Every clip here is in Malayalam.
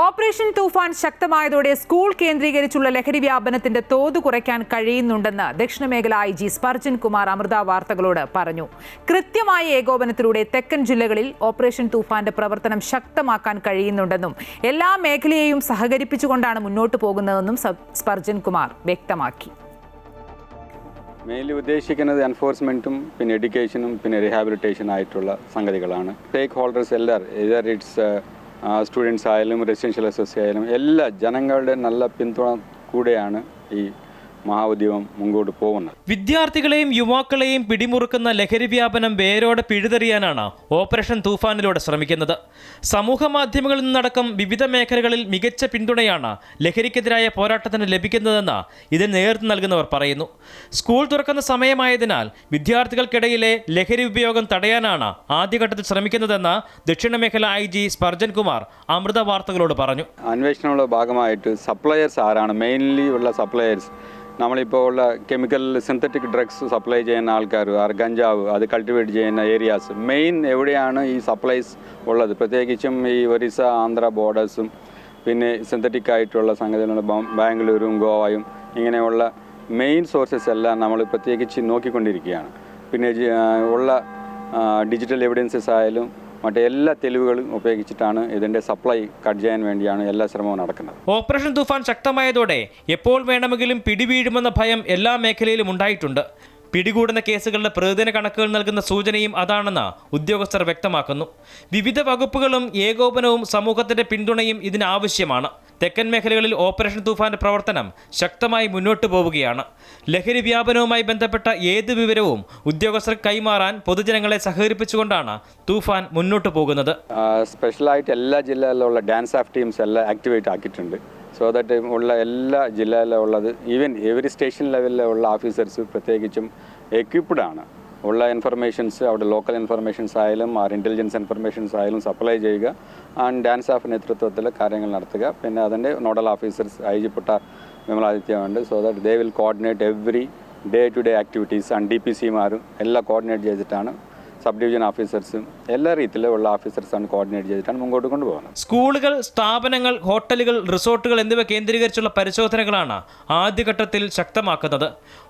ഓപ്പറേഷൻ തൂഫാൻ ശക്തമായതോടെ സ്കൂൾ കേന്ദ്രീകരിച്ചുള്ള ലഹരി വ്യാപനത്തിന്റെ തോത് കുറയ്ക്കാൻ കഴിയുന്നുണ്ടെന്ന് ദക്ഷിണമേഖല IG സ്പർജൻ കുമാർ അമൃത വാർത്തകളോട് പറഞ്ഞു. കൃത്യമായ ഏകോപനത്തിലൂടെ തെക്കൻ ജില്ലകളിൽ ഓപ്പറേഷൻ തൂഫാന്റെ പ്രവർത്തനം ശക്തമാക്കാൻ കഴിയുന്നുണ്ടെന്നും എല്ലാ മേഖലയെയും സഹകരിപ്പിച്ചുകൊണ്ടാണ് മുന്നോട്ട് പോകുന്നതെന്നും സ്പർജൻ കുമാർ വ്യക്തമാക്കി. മെയിൻലി ഉദ്ദേശിക്കുന്നത് എൻഫോഴ്സ്മെൻറ്റും പിന്നെ എഡ്യൂക്കേഷനും പിന്നെ റീഹാബിലിറ്റേഷൻ ആയിട്ടുള്ള സംഗതികളാണ്. സ്റ്റേക്ക് ഹോൾഡേഴ്സ് എല്ലാവരും ഇറ്റ്സ് സ്റ്റുഡൻസ് ആയാലും റെസിഡൻഷ്യൽ അസോസിയേഷൻ ആയാലും എല്ലാ ജനങ്ങളുടെ നല്ല പിന്തുണ കൂടെയാണ് ഈ മഹാഉദ്യമം മുമ്പോട്ട് പോകുന്നത്. വിദ്യാർത്ഥികളെയും യുവാക്കളെയും പിടിമുറുക്കുന്ന ലഹരി വ്യാപനം വേരോടെ പിഴുതെറിയാനാണ് ഓപ്പറേഷൻ തൂഫാനിലൂടെ ശ്രമിക്കുന്നത്. സമൂഹ മാധ്യമങ്ങളിൽ നിന്നടക്കം വിവിധ മേഖലകളിൽ മികച്ച പിന്തുണയാണ് ലഹരിക്കെതിരായ പോരാട്ടത്തിന് ലഭിക്കുന്നതെന്ന് ഇതിന് നേതൃത്വം നൽകുന്നവർ പറയുന്നു. സ്കൂൾ തുറക്കുന്ന സമയമായതിനാൽ വിദ്യാർത്ഥികൾക്കിടയിലെ ലഹരി ഉപയോഗം തടയാനാണ് ആദ്യഘട്ടത്തിൽ ശ്രമിക്കുന്നതെന്ന് ദക്ഷിണമേഖല IG സ്പർജൻ കുമാർ അമൃത വാർത്തകളോട് പറഞ്ഞു. അന്വേഷണങ്ങളുടെ ഭാഗമായിട്ട് സപ്ലയേഴ്സ് ആരാണ്, മെയിൻലി ഉള്ള സപ്ലയേഴ്സ് നമ്മളിപ്പോൾ ഉള്ള കെമിക്കൽ സിന്തറ്റിക് ഡ്രഗ്സ് സപ്ലൈ ചെയ്യുന്ന ആൾക്കാർ, ഗഞ്ചാവ് അത് കൾട്ടിവേറ്റ് ചെയ്യുന്ന ഏരിയാസ് മെയിൻ എവിടെയാണ് ഈ സപ്ലൈസ് ഉള്ളത്, പ്രത്യേകിച്ചും ഈ ഒറീസ ആന്ധ്ര ബോർഡേഴ്സും പിന്നെ സിന്തറ്റിക് ആയിട്ടുള്ള സംഗതികളുള്ള ബാംഗ്ലൂരും ഗോവയും ഇങ്ങനെയുള്ള മെയിൻ സോഴ്സസ് എല്ലാം നമ്മൾ പ്രത്യേകിച്ച് നോക്കിക്കൊണ്ടിരിക്കുകയാണ്. പിന്നെ ഉള്ള ഡിജിറ്റൽ എവിഡൻസസ് ആയാലും മറ്റേ എല്ലാ തെളിവുകളും ഉപയോഗിച്ചിട്ടാണ് ഇതിൻ്റെ സപ്ലൈ കട്ട് ചെയ്യാൻ വേണ്ടിയാണ് എല്ലാ ശ്രമവും നടക്കുന്നത്. ഓപ്പറേഷൻ തൂഫാൻ ശക്തമായതോടെ എപ്പോൾ വേണമെങ്കിലും പിടിവീഴുമെന്ന ഭയം എല്ലാ മേഖലയിലും ഉണ്ടായിട്ടുണ്ട്. പിടികൂടുന്ന കേസുകളുടെ പ്രതിദിന കണക്കുകൾ നൽകുന്ന സൂചനയും അതാണെന്ന് ഉദ്യോഗസ്ഥർ വ്യക്തമാക്കുന്നു. വിവിധ വകുപ്പുകളും ഏകോപനവും സമൂഹത്തിന്റെ പിന്തുണയും ഇതിനാവശ്യമാണ്. തെക്കൻ മേഖലകളിൽ ഓപ്പറേഷൻ തൂഫാന്റെ പ്രവർത്തനം ശക്തമായി മുന്നോട്ട് പോവുകയാണ്. ലഹരി വ്യാപനവുമായി ബന്ധപ്പെട്ട ഏത് വിവരവും ഉദ്യോഗസ്ഥർ കൈമാറാൻ പൊതുജനങ്ങളെ സഹകരിപ്പിച്ചുകൊണ്ടാണ് തൂഫാൻ മുന്നോട്ട് പോകുന്നത്. സ്പെഷ്യലായിട്ട് എല്ലാ ജില്ലയിലുള്ള ഡാൻസ് ഓഫ് ടീംസ് എല്ലാം ആക്ടിവേറ്റ് ആക്കിയിട്ടുണ്ട്. സോ ദാറ്റ് ഉള്ള എല്ലാ ജില്ലയിലുള്ളത് ഈവൻ എവറി സ്റ്റേഷൻ ലെവലിലുള്ള ഓഫീസേഴ്സ് പ്രത്യേകിച്ചും എക്വിപ്ഡ് ആണ്. ഉള്ള ഇൻഫർമേഷൻസ് അവിടെ ലോക്കൽ ഇൻഫർമേഷൻസ് ആയാലും ഇൻ്റലിജൻസ് ഇൻഫർമേഷൻസ് ആയാലും സപ്ലൈ ചെയ്യുക, ആൻഡ് ഡാൻസ് ഓഫ് നേതൃത്വത്തിൽ കാര്യങ്ങൾ നടത്തുക. പിന്നെ അതിൻ്റെ നോഡൽ ഓഫീസേഴ്സ് IG പുട്ടാർ വിമലാദിത്യമുണ്ട്. So that they will coordinate every day to day activities, and DPCമാരും എല്ലാം കോർഡിനേറ്റ് ചെയ്തിട്ടാണ്, സബ് ഡിവിഷൻ ഓഫീസേഴ്സും എല്ലാ രീതിയിലുള്ള ഓഫീസേഴ്സാണ് കോർഡിനേറ്റ് ചെയ്തിട്ടാണ് മുമ്പോട്ട് കൊണ്ടുപോകുന്നത്. സ്കൂളുകൾ, സ്ഥാപനങ്ങൾ, ഹോട്ടലുകൾ, റിസോർട്ടുകൾ എന്നിവ കേന്ദ്രീകരിച്ചുള്ള പരിശോധനകളാണ് ആദ്യഘട്ടത്തിൽ ശക്തമാക്കുന്നത്.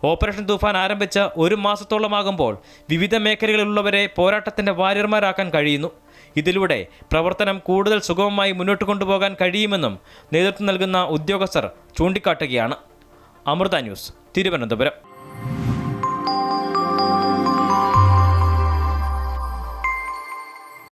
ഓപ്പറേഷൻ തൂഫാൻ ആരംഭിച്ച 1 മാസത്തോളമാകുമ്പോൾ വിവിധ മേഖലകളിലുള്ളവരെ പോരാട്ടത്തിന്റെ വാര്യർമാരാക്കാൻ കഴിയുന്നു. ഇതിലൂടെ പ്രവർത്തനം കൂടുതൽ സുഗമമായി മുന്നോട്ട് കൊണ്ടുപോകാൻ കഴിയുമെന്നും നേതൃത്വം നൽകുന്ന ഉദ്യോഗസ്ഥർ ചൂണ്ടിക്കാട്ടുകയാണ്. അമൃത ന്യൂസ്, തിരുവനന്തപുരം.